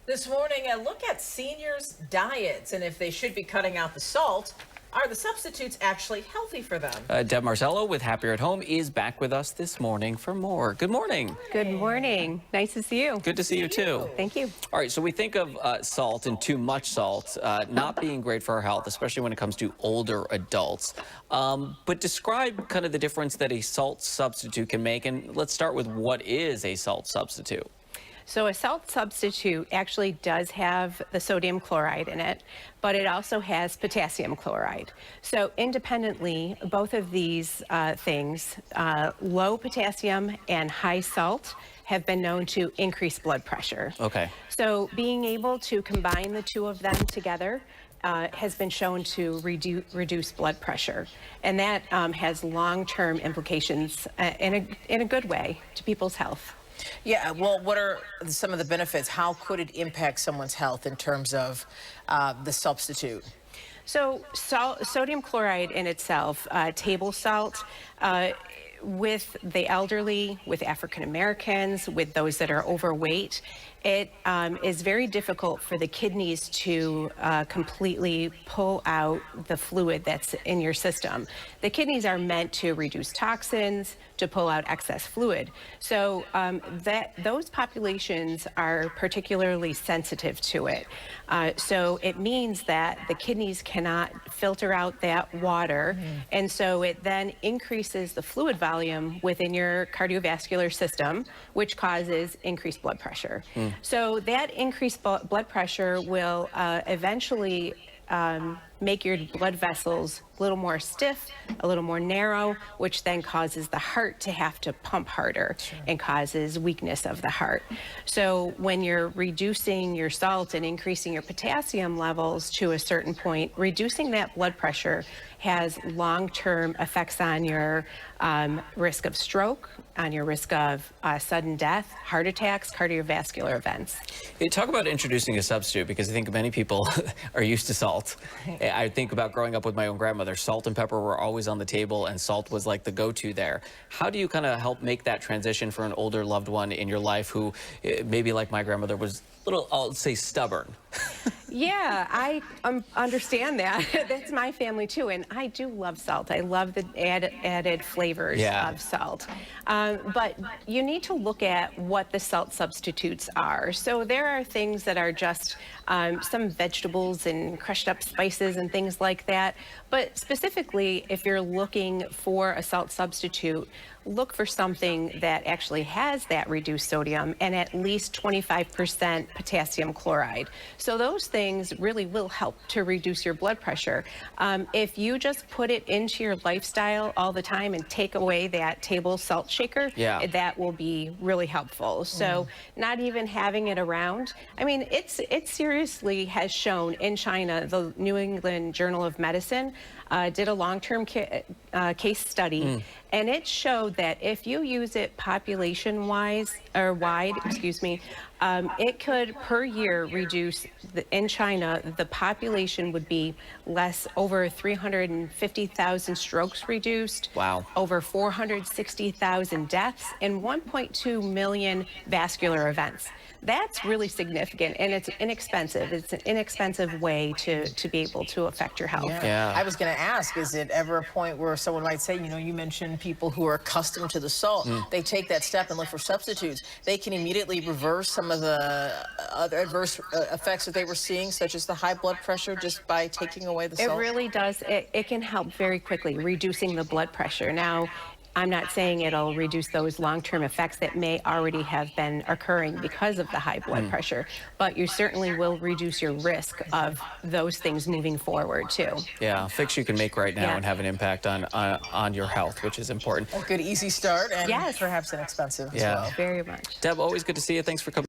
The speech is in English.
This morning, a look at seniors' diets and if they should be cutting out the salt. Are the substitutes actually healthy for them? Deb Marcello with Happier at Home is back with us this morning for more. Good morning. Good morning. Nice to see you. Good to see you too. Thank you. All right, so we think of salt and too much salt not being great for our health, especially when it comes to older adults. But describe kind of the difference that a salt substitute can make, and let's start with what is a salt substitute. So a salt substitute actually does have the sodium chloride in it, but it also has potassium chloride. So independently, both of these things, low potassium and high salt, have been known to increase blood pressure. Okay. So being able to combine the two of them together has been shown to reduce blood pressure, and that has long-term implications in a good way to people's health. Yeah, well, what are some of the benefits? How could it impact someone's health in terms of the substitute? So sodium chloride in itself, table salt, with the elderly, with African Americans, with those that are overweight, it is very difficult for the kidneys to completely pull out the fluid that's in your system. The kidneys are meant to reduce toxins, to pull out excess fluid. So those populations are particularly sensitive to it. So it means that the kidneys cannot filter out that water, and so it then increases the fluid volume within your cardiovascular system, which causes increased blood pressure. So that increased blood pressure will eventually make your blood vessels a little more stiff, a little more narrow, which then causes the heart to have to pump harder and causes weakness of the heart. So when you're reducing your salt and increasing your potassium levels to a certain point, reducing that blood pressure has long-term effects on your risk of stroke, on your risk of sudden death, heart attacks, cardiovascular events. You talk about introducing a substitute, because I think many people are used to salt. I think about growing up with my own grandmother. Salt and pepper were always on the table, and salt was like the go-to there. How do you kind of help make that transition for an older loved one in your life who maybe, like my grandmother, was a little, I'll say, stubborn? Yeah, I understand that. That's my family too, and I do love salt. I love the added flavors of salt. But you need to look at what the salt substitutes are. So there are things that are just some vegetables and crushed up spices and things like that. But specifically, if you're looking for a salt substitute, look for something that actually has that reduced sodium and at least 25% potassium chloride. So those things really will help to reduce your blood pressure. If you just put it into your lifestyle all the time and take away that table salt shaker, that will be really helpful. So not even having it around. I mean, it seriously has shown in China, the New England Journal of Medicine did a long-term case study, and it showed that if you use it population-wise or wide, it could per year reduce in China, the population would be less, over 350,000 strokes reduced. Wow. Over 460,000 deaths and 1.2 million vascular events. That's really significant, and it's inexpensive. It's an inexpensive way to be able to affect your health. Yeah. I was going to ask, is it ever a point where someone might say, you know, you mentioned people who are accustomed to the salt, they take that step and look for substitutes. They can immediately reverse some of the other adverse effects that they were seeing, such as the high blood pressure, just by taking away the salt? It really does. It can help very quickly, reducing the blood pressure. Now, I'm not saying it'll reduce those long-term effects that may already have been occurring because of the high blood pressure, but you certainly will reduce your risk of those things moving forward too. Yeah, a fix you can make right now and have an impact on your health, which is important. A good, easy start, and perhaps inexpensive as well. Very much. Deb, always good to see you. Thanks for coming.